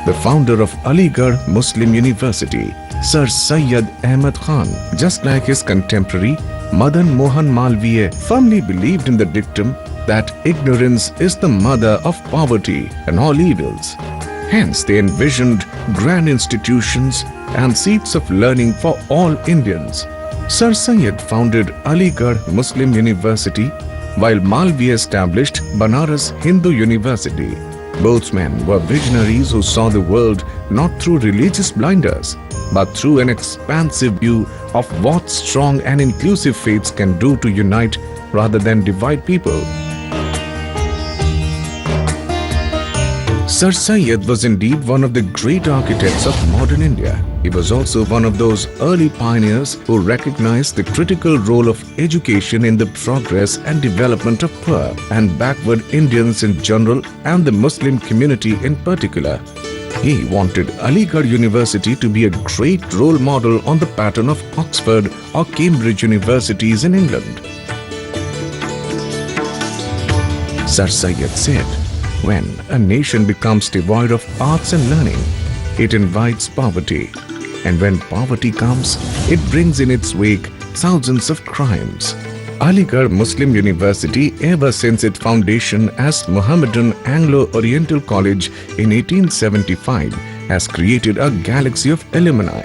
the founder of Aligarh Muslim University, Sir Syed Ahmad Khan, just like his contemporary Madan Mohan Malviya, firmly believed in the dictum that ignorance is the mother of poverty and all evils. Hence, they envisioned grand institutions and seats of learning for all Indians. Sir Syed founded Aligarh Muslim University, while Malviya established Banaras Hindu University. Both men were visionaries who saw the world not through religious blinders, but through an expansive view of what strong and inclusive faiths can do to unite rather than divide people. Sir Syed was indeed one of the great architects of modern India. He was also one of those early pioneers who recognized the critical role of education in the progress and development of poor and backward Indians in general and the Muslim community in particular. He wanted Aligarh University to be a great role model on the pattern of Oxford or Cambridge universities in England. Sir Syed said, "When a nation becomes devoid of arts and learning, it invites poverty. And when poverty comes, it brings in its wake thousands of crimes." Aligarh Muslim University, ever since its foundation as Mohammedan Anglo-Oriental College in 1875, has created a galaxy of alumni.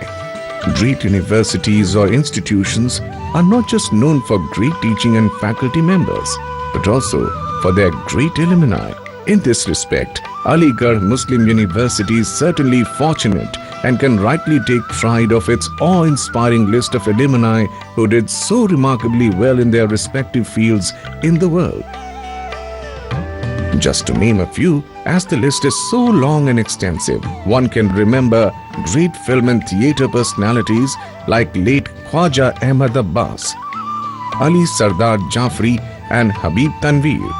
Great universities or institutions are not just known for great teaching and faculty members, but also for their great alumni. In this respect, Aligarh Muslim University is certainly fortunate and can rightly take pride of its awe-inspiring list of alumni who did so remarkably well in their respective fields in the world. Just to name a few, as the list is so long and extensive, one can remember great film and theatre personalities like late Khwaja Ahmad Abbas, Ali Sardar Jafri and Habib Tanveer.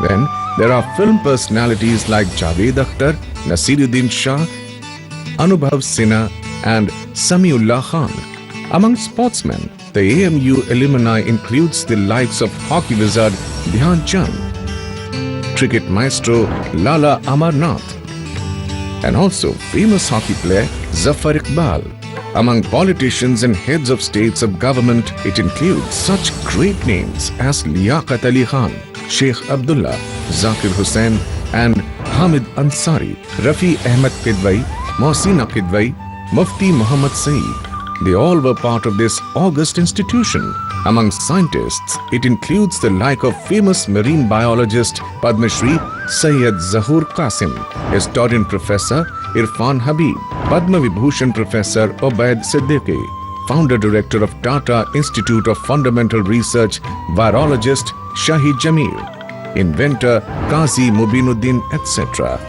Then there are film personalities like Javed Akhtar, Nasiruddin Shah, Anubhav Sinha and Samiullah Khan. Among sportsmen, the AMU alumni includes the likes of hockey wizard Dhyan Chand, cricket maestro Lala Amarnath, and also famous hockey player Zafar Iqbal. Among politicians and heads of states of government, it includes such great names as Liaquat Ali Khan, Sheikh Abdullah, Zakir Hussain and Hamid Ansari, Rafi Ahmed Kidwai, Mohsina Kidwai, Mufti Muhammad Saeed. They all were part of this august institution. Among scientists, it includes the like of famous marine biologist Padma Shri Sayyid Zahur Qasim, historian Professor Irfan Habib, Padma Vibhushan Professor Obaid Siddiqui, founder director of Tata Institute of Fundamental Research, virologist Shahid Jamil, inventor Qazi Mubinuddin, etc.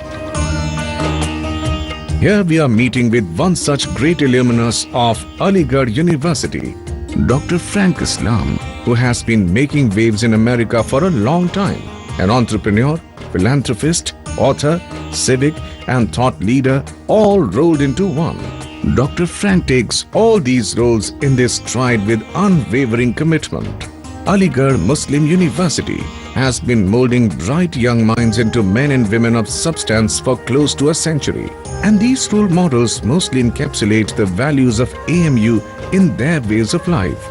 Here we are meeting with one such great alumnus of Aligarh University, Dr. Frank Islam, who has been making waves in America for a long time. An entrepreneur, philanthropist, author, civic and thought leader, all rolled into one. Dr. Frank takes all these roles in their stride with unwavering commitment. Aligarh Muslim University has been molding bright young minds into men and women of substance for close to a century. And these role models mostly encapsulate the values of AMU in their ways of life.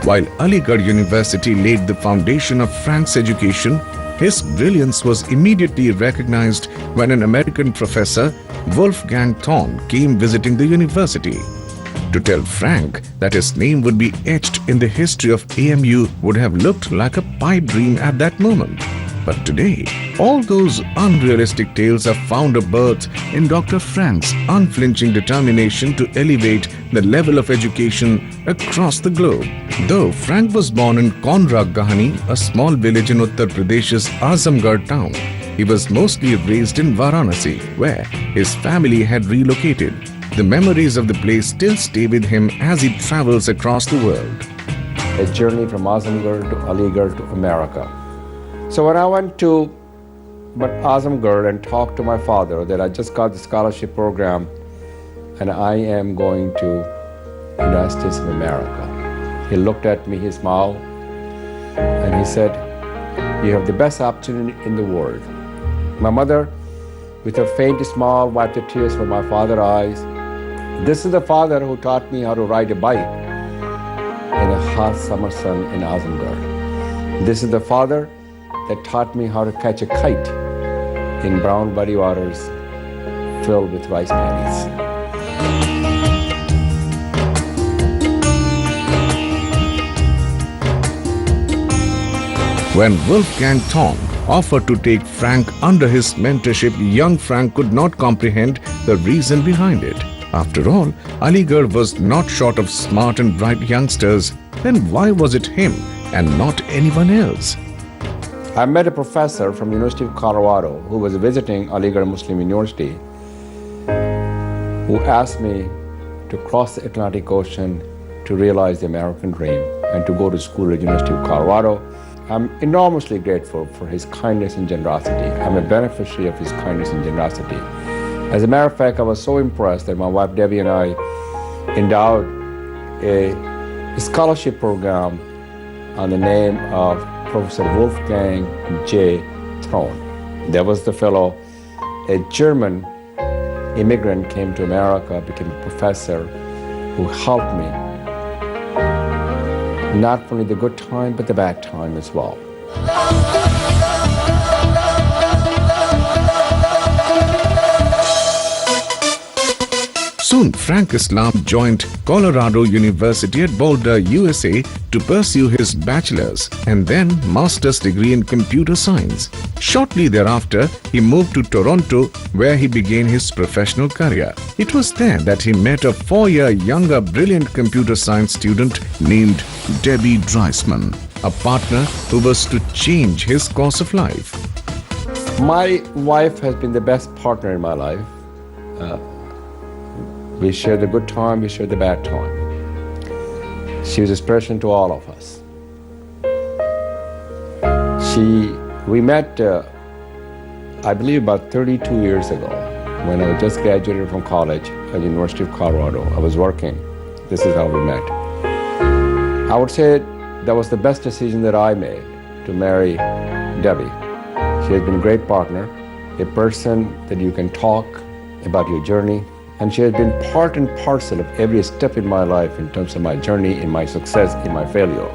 While Aligarh University laid the foundation of Frank's education, his brilliance was immediately recognized when an American professor, Wolfgang Thorne, came visiting the university. To tell Frank that his name would be etched in the history of AMU would have looked like a pipe dream at that moment. But today, all those unrealistic tales have found a birth in Dr. Frank's unflinching determination to elevate the level of education across the globe. Though Frank was born in Konra Gahani, a small village in Uttar Pradesh's Azamgarh town, he was mostly raised in Varanasi, where his family had relocated. The memories of the place still stay with him as he travels across the world. A journey from Azamgarh to Aligarh to America. So when I went to Azamgarh and talked to my father that I just got the scholarship program and I am going to United States of America, he looked at me, he smiled, and he said, "You have the best opportunity in the world." My mother with a faint smile, wiped the tears from my father's eyes. This is the father who taught me how to ride a bike in a hot summer sun in Azamgarh. This is the father that taught me how to catch a kite in brown muddy waters filled with rice paddies. When Wolfgang Thong offered to take Frank under his mentorship, young Frank could not comprehend the reason behind it. After all, Aligarh was not short of smart and bright youngsters. Then why was it him and not anyone else? I met a professor from University of Colorado who was visiting Aligarh Muslim University, who asked me to cross the Atlantic Ocean to realize the American dream and to go to school at University of Colorado. I'm enormously grateful for his kindness and generosity. I'm a beneficiary of his kindness and generosity. As a matter of fact, I was so impressed that my wife Debbie and I endowed a scholarship program on the name of Professor Wolfgang J. Thon. That was the fellow, a German immigrant came to America, became a professor who helped me. Not only the good time, but the bad time as well. Soon, Frank Islam joined Colorado University at Boulder, USA to pursue his bachelor's and then master's degree in computer science. Shortly thereafter, he moved to Toronto where he began his professional career. It was there that he met a 4-year younger brilliant computer science student named Debbie Dreisman, a partner who was to change his course of life. My wife has been the best partner in my life. We share the good time, we share the bad time. She was a inspiration to all of us. We met, I believe, about 32 years ago when I just graduated from college at the University of Colorado. I was working. This is how we met. I would say that was the best decision that I made, to marry Debbie. She has been a great partner, a person that you can talk about your journey, and she has been part and parcel of every step in my life in terms of my journey, in my success, in my failure.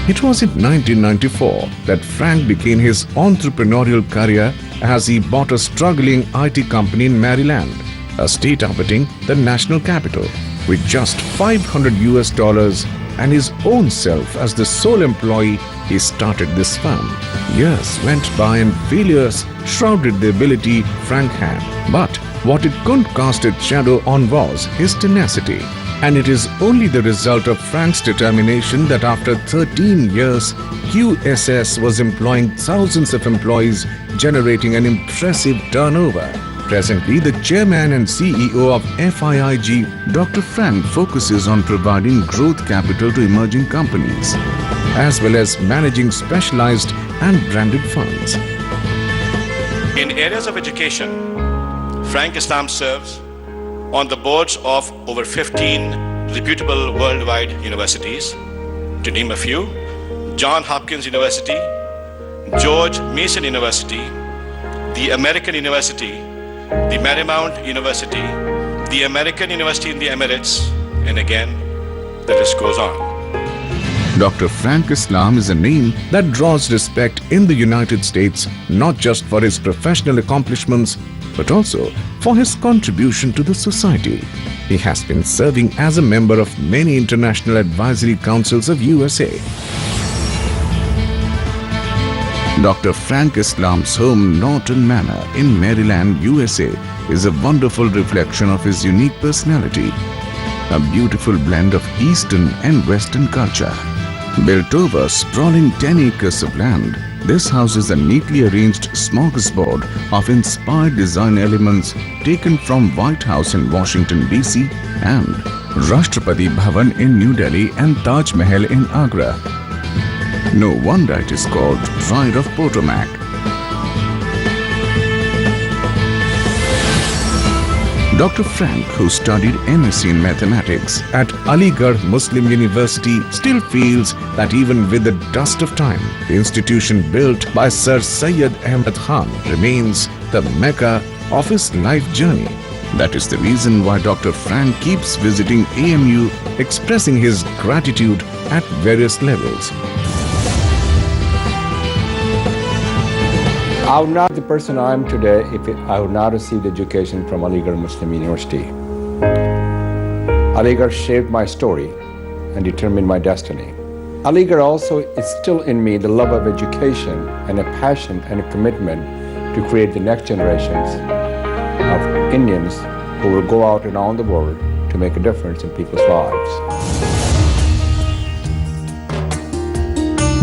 It was in 1994 that Frank began his entrepreneurial career as he bought a struggling IT company in Maryland, a state orbiting the national capital, with just $500 and his own self as the sole employee. He started this firm. Years went by and failures shrouded the ability Frank had. But what it couldn't cast its shadow on was his tenacity. And it is only the result of Frank's determination that after 13 years, QSS was employing thousands of employees, generating an impressive turnover. Presently, the chairman and CEO of FIIG, Dr. Frank, focuses on providing growth capital to emerging companies, as well as managing specialized and branded funds. In areas of education, Frank Islam serves on the boards of over 15 reputable worldwide universities. To name a few: Johns Hopkins University, George Mason University, the American University, the Marymount University, the American University in the Emirates, and again, the list goes on. Dr. Frank Islam is a name that draws respect in the United States, not just for his professional accomplishments, but also for his contribution to the society. He has been serving as a member of many international advisory councils of USA. Dr. Frank Islam's home, Norton Manor in Maryland, USA, is a wonderful reflection of his unique personality, a beautiful blend of Eastern and Western culture. Built over sprawling 10 acres of land, this house is a neatly arranged smorgasbord of inspired design elements taken from White House in Washington, D.C. and Rashtrapati Bhavan in New Delhi and Taj Mahal in Agra. No wonder it is called Pride of Potomac. Dr. Frank, who studied MSc in mathematics at Aligarh Muslim University, still feels that even with the dust of time, the institution built by Sir Syed Ahmad Khan remains the mecca of his life journey. That is the reason why Dr. Frank keeps visiting AMU, expressing his gratitude at various levels. I would not be the person I am today if I would not received education from Aligarh Muslim University. Aligarh shaped my story and determined my destiny. Aligarh also instilled in me the love of education and a passion and a commitment to create the next generations of Indians who will go out around the world to make a difference in people's lives.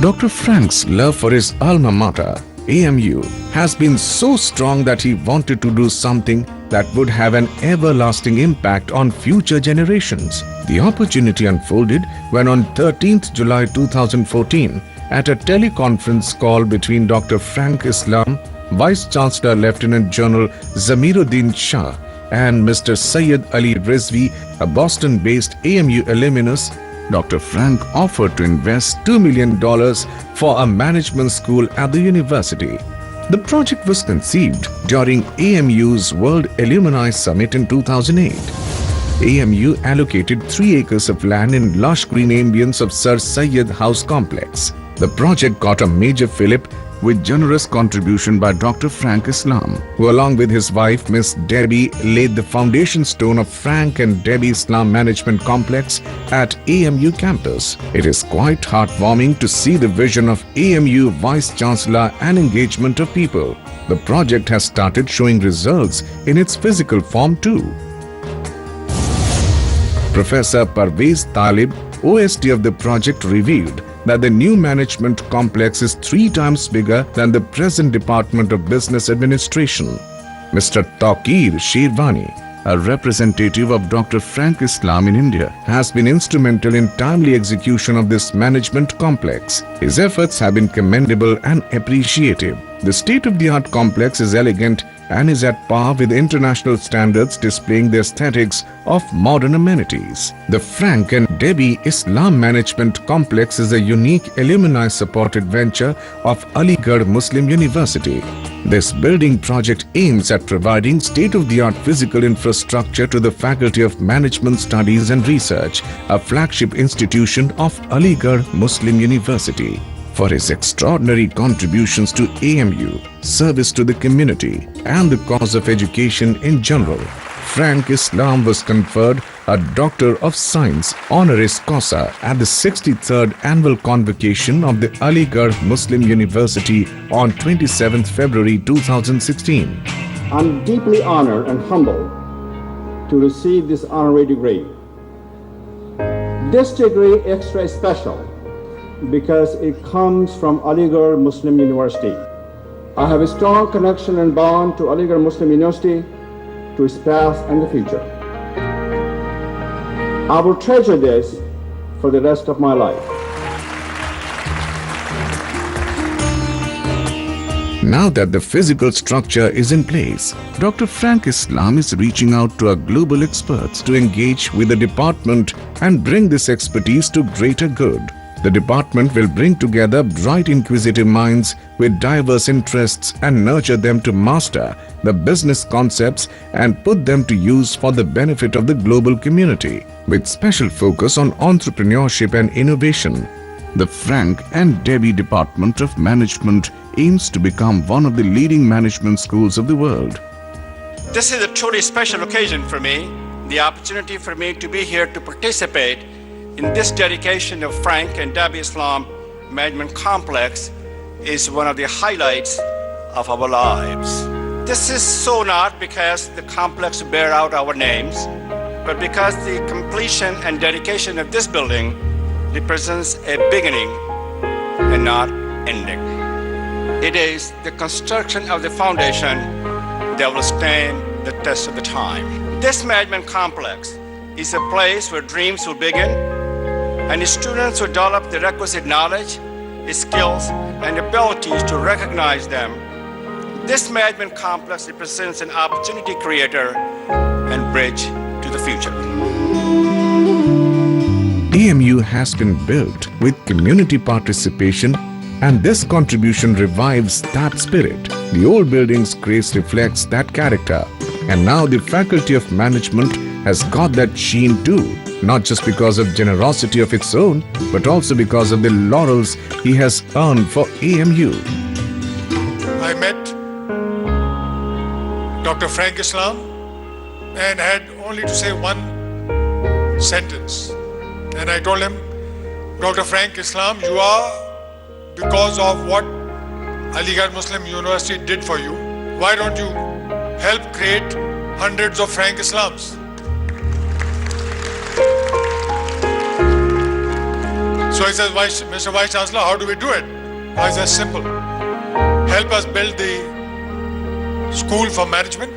Dr. Frank's love for his alma mater, AMU, has been so strong that he wanted to do something that would have an everlasting impact on future generations. The opportunity unfolded when on 13th July 2014, at a teleconference call between Dr. Frank Islam, Vice Chancellor Lieutenant General Zamiruddin Shah, and Mr. Syed Ali Rizvi, a Boston-based AMU alumnus, Dr. Frank offered to invest $2 million for a management school at the university. The project was conceived during AMU's World Alumni Summit in 2008. AMU allocated 3 acres of land in lush green ambience of Sir Syed House Complex. The project got a major fillip with generous contribution by Dr. Frank Islam, who along with his wife Miss Debbie laid the foundation stone of Frank and Debbie Islam Management Complex at AMU campus. It is quite heartwarming to see the vision of AMU Vice Chancellor and engagement of people. The project has started showing results in its physical form too. Professor Parvez Talib, OST of the project, revealed that the new management complex is 3 times bigger than the present Department of Business Administration. Mr. Taqir Sherwani, a representative of Dr. Frank Islam in India, has been instrumental in timely execution of this management complex. His efforts have been commendable and appreciated. The state-of-the-art complex is elegant and is at par with international standards, displaying the aesthetics of modern amenities. The Frank and Debbie Islam Management Complex is a unique alumni-supported venture of Aligarh Muslim University. This building project aims at providing state-of-the-art physical infrastructure to the Faculty of Management Studies and Research, a flagship institution of Aligarh Muslim University. For his extraordinary contributions to AMU, service to the community, and the cause of education in general, Frank Islam was conferred a Doctor of Science honoris causa at the 63rd Annual Convocation of the Aligarh Muslim University on 27th February 2016. I'm deeply honored and humbled to receive this honorary degree. This degree is extra special because it comes from Aligarh Muslim University. I have a strong connection and bond to Aligarh Muslim University, to its past and the future. I will treasure this for the rest of my life. Now that the physical structure is in place, Dr. Frank Islam is reaching out to our global experts to engage with the department and bring this expertise to greater good. The department will bring together bright, inquisitive minds with diverse interests and nurture them to master the business concepts and put them to use for the benefit of the global community, with special focus on entrepreneurship and innovation. The Frank and Debbie Department of Management aims to become one of the leading management schools of the world. This is a truly special occasion for me, the opportunity for me to be here to participate in this dedication of Frank and Debbie Islam Management Complex is one of the highlights of our lives. This is so not because the complex bear out our names, but because the completion and dedication of this building represents a beginning and not ending. It is the construction of the foundation that will stand the test of the time. This management complex is a place where dreams will begin and the students will develop the requisite knowledge, skills, and abilities to recognize them. This management complex represents an opportunity creator and bridge to the future. AMU has been built with community participation, and this contribution revives that spirit. The old building's grace reflects that character, and now the Faculty of Management has got that sheen too, not just because of generosity of its own, but also because of the laurels he has earned for AMU. I met Dr. Frank Islam and had only to say one sentence. And I told him, Dr. Frank Islam, you are, because of what Aligarh Muslim University did for you, why don't you help create hundreds of Frank Islams? So he says, Mr. Vice Chancellor, how do we do it? I said, simple. Help us build the school for management.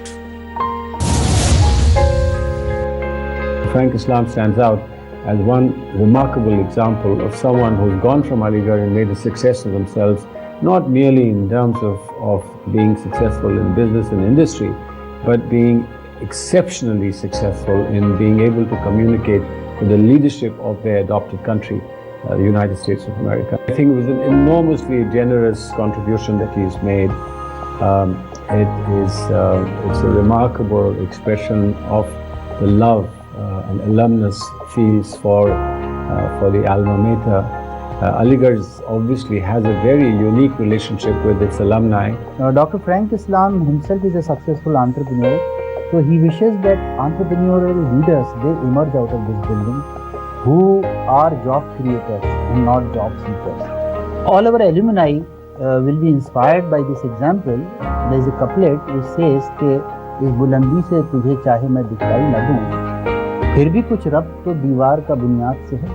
Frank Islam stands out as one remarkable example of someone who's gone from Aligarh and made a success of themselves, not merely in terms of being successful in business and industry, but being exceptionally successful in being able to communicate with the leadership of their adopted country, the United States of America. I think it was an enormously generous contribution that he's made. It's a remarkable expression of the love and alumnus feels for the alma mater. Aligarh obviously has a very unique relationship with its alumni. Dr. Frank Islam himself is a successful entrepreneur, so he wishes that entrepreneurial leaders, they emerge out of this building who are job creators and not job seekers. All our alumni will be inspired by this example. There is a couplet which says कि इस बुलंदी से तुझे चाहे मैं दिखाई न दूं, फिर भी कुछ रब्त तो दीवार का बुनियाद से है.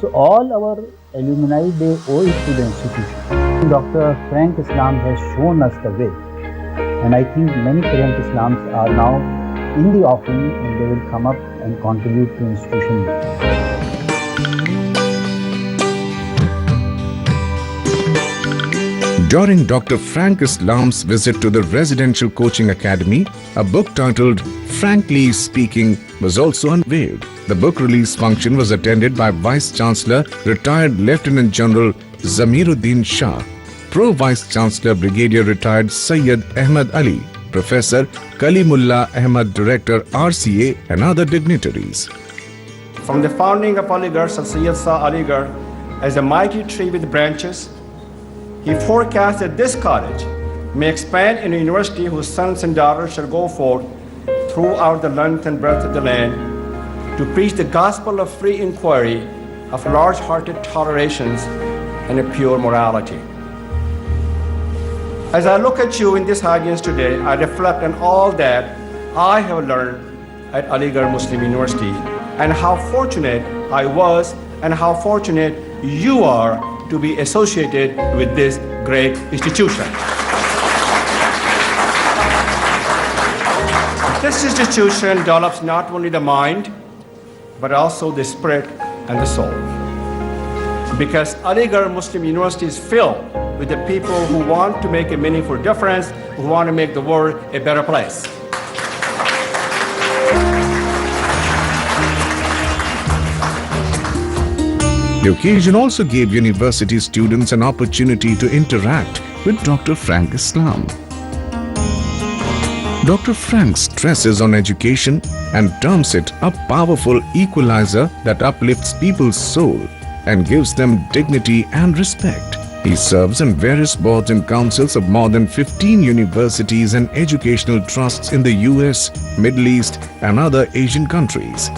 So all our alumni, they owe it to the institution. Dr. Frank Islam has shown us the way, and I think many Frank Islams are now in the offing and they will come up and contribute to institution. During Dr. Frank Islam's visit to the Residential Coaching Academy, a book titled Frankly Speaking was also unveiled. The book release function was attended by Vice Chancellor, retired Lieutenant General Zamiruddin Shah, Pro Vice Chancellor Brigadier retired Syed Ahmed Ali, Professor Kalimullah Ahmed, Director RCA, and other dignitaries. From the founding of Aligarh, Syed saw Aligarh as a mighty tree with branches. He forecast that this college may expand into a university whose sons and daughters shall go forth throughout the length and breadth of the land to preach the gospel of free inquiry, of large-hearted tolerations, and a pure morality. As I look at you in this audience today, I reflect on all that I have learned at Aligarh Muslim University and how fortunate I was and how fortunate you are to be associated with this great institution. This institution develops not only the mind, but also the spirit and the soul. Because Aligarh Muslim University is filled with the people who want to make a meaningful difference, who want to make the world a better place. The occasion also gave university students an opportunity to interact with Dr. Frank Islam. Dr. Frank stresses on education and terms it a powerful equalizer that uplifts people's soul and gives them dignity and respect. He serves on various boards and councils of more than 15 universities and educational trusts in the US, Middle East, and other Asian countries.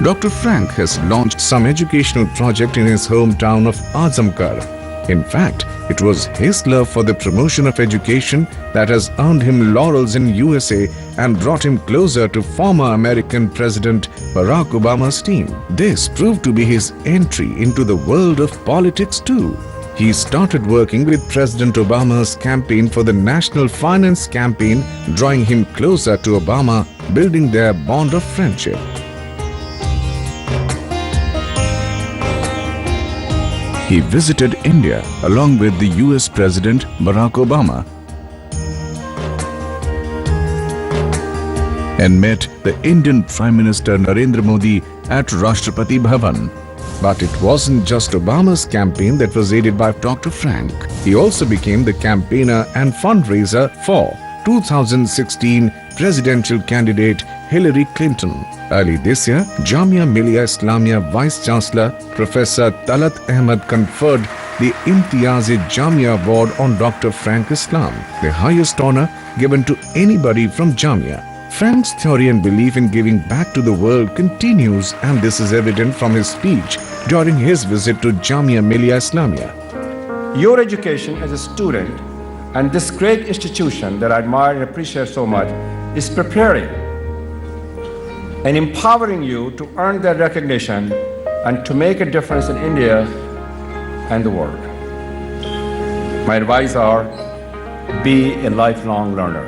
Dr. Frank has launched some educational project in his hometown of Azamgarh. In fact, it was his love for the promotion of education that has earned him laurels in USA and brought him closer to former American President Barack Obama's team. This proved to be his entry into the world of politics too. He started working with President Obama's campaign for the National Finance Campaign, drawing him closer to Obama, building their bond of friendship. He visited India along with the US President Barack Obama. and met the Indian Prime Minister Narendra Modi at Rashtrapati Bhavan. But it wasn't just Obama's campaign that was aided by Dr. Frank. He also became the campaigner and fundraiser for 2016 presidential candidate Hillary Clinton. Early this year, Jamia Millia Islamia Vice Chancellor Professor Talat Ahmed conferred the Imtiaz-e Jamia Award on Dr. Frank Islam, the highest honor given to anybody from Jamia. Frank's theory and belief in giving back to the world continues, and this is evident from his speech during his visit to Jamia Millia Islamia. Your education as a student and this great institution that I admire and appreciate so much is preparing and empowering you to earn that recognition and to make a difference in India and the world. My advice are, be a lifelong learner.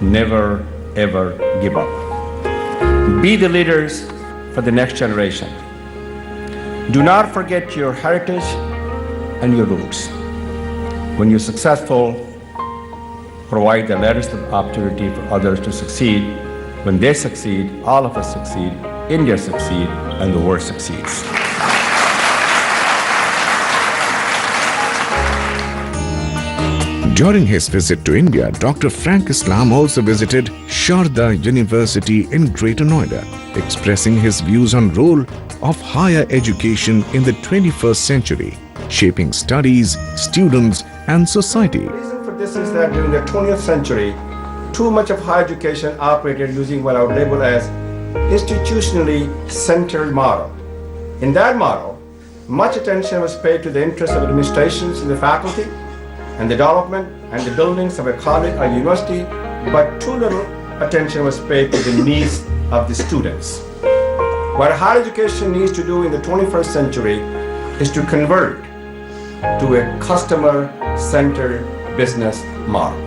Never, ever give up. Be the leaders for the next generation. Do not forget your heritage and your roots. When you're successful, provide the latest opportunity for others to succeed. When they succeed, all of us succeed, India succeeds, and the world succeeds. During his visit to India, Dr. Frank Islam also visited Sharda University in Greater Noida, expressing his views on the role of higher education in the 21st century, shaping studies, students, and society. The reason for this is that during the 20th century, too much of higher education operated using what I would label as institutionally centered model. In that model, much attention was paid to the interests of administrations and the faculty, and the development and the buildings of a college or university, but too little attention was paid to the needs of the students. What higher education needs to do in the 21st century is to convert to a customer-centered business model.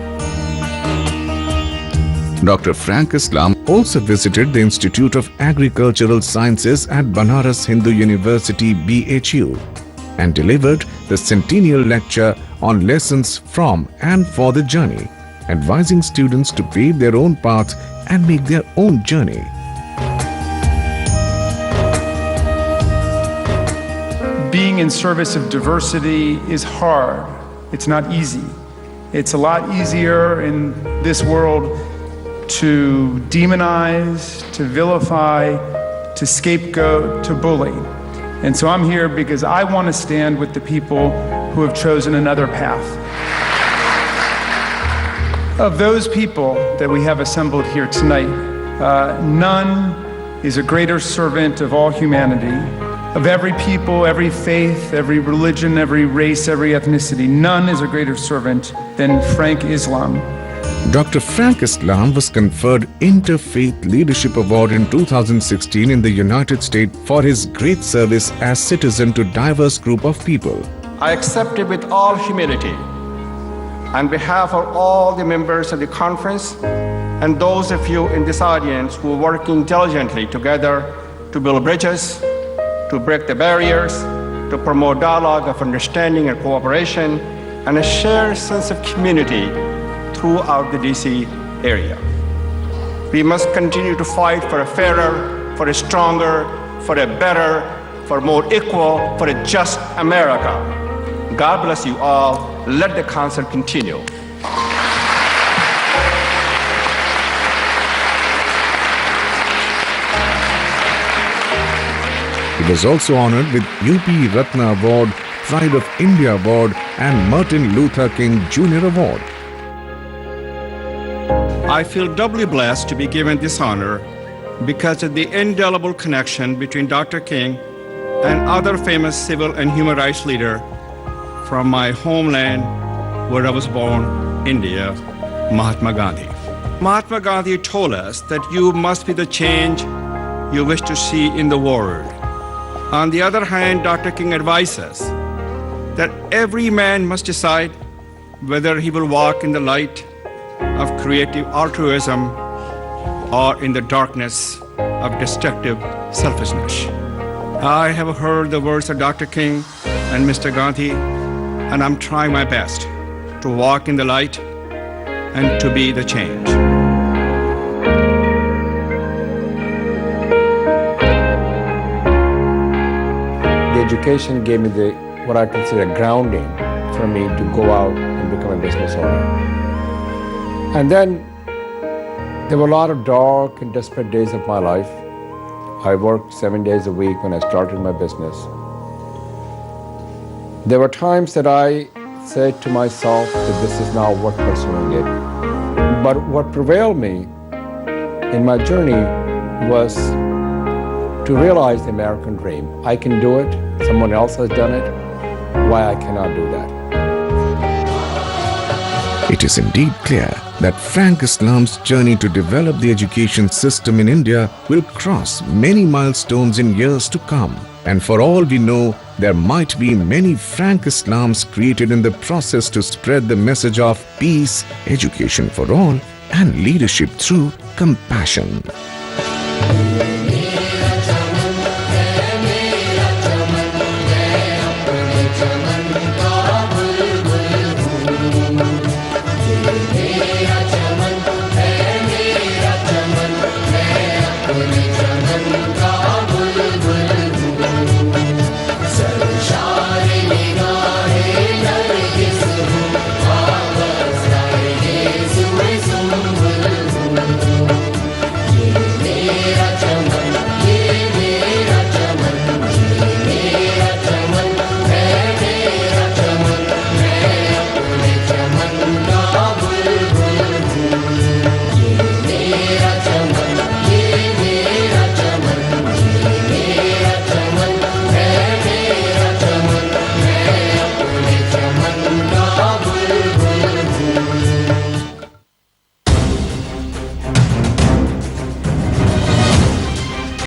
Dr. Frank Islam also visited the Institute of Agricultural Sciences at Banaras Hindu University BHU and delivered the Centennial Lecture on lessons from and for the journey, advising students to pave their own path and make their own journey. Being in service of diversity is hard. It's not easy. It's a lot easier in this world to demonize, to vilify, to scapegoat, to bully. And so I'm here because I want to stand with the people who have chosen another path. Of those people that we have assembled here tonight, none is a greater servant of all humanity, of every people, every faith, every religion, every race, every ethnicity. None is a greater servant than Frank Islam. Dr. Frank Islam was conferred Interfaith Leadership Award in 2016 in the United States for his great service as citizen to diverse group of people. I accept it with all humility on behalf of all the members of the conference and those of you in this audience who are working diligently together to build bridges, to break the barriers, to promote dialogue of understanding and cooperation, and a shared sense of community throughout the DC area. We must continue to fight for a fairer, for a stronger, for a better, for a more equal, for a just America. God bless you all. Let the concert continue. He was also honored with UP Ratna Award, Pride of India Award, and Martin Luther King Jr. Award. I feel doubly blessed to be given this honor because of the indelible connection between Dr. King and other famous civil and human rights leaders from my homeland where I was born, India, Mahatma Gandhi. Mahatma Gandhi told us that you must be the change you wish to see in the world. On the other hand, Dr. King advised us that every man must decide whether he will walk in the light of creative altruism or in the darkness of destructive selfishness. I have heard the words of Dr. King and Mr. Gandhi, and I'm trying my best to walk in the light and to be the change. education gave me the what I consider grounding for me to go out and become a business owner. And then there were a lot of dark and desperate days of my life. I worked 7 days a week when I started my business. There were times that I said to myself that this is not worth pursuing it. But what prevailed me in my journey was to realize the American dream. I can do it. Someone else has done it. Why I cannot do that? It is indeed clear that Frank Islam's journey to develop the education system in India will cross many milestones in years to come. And for all we know, there might be many Frank Islams created in the process to spread the message of peace, education for all, and leadership through compassion.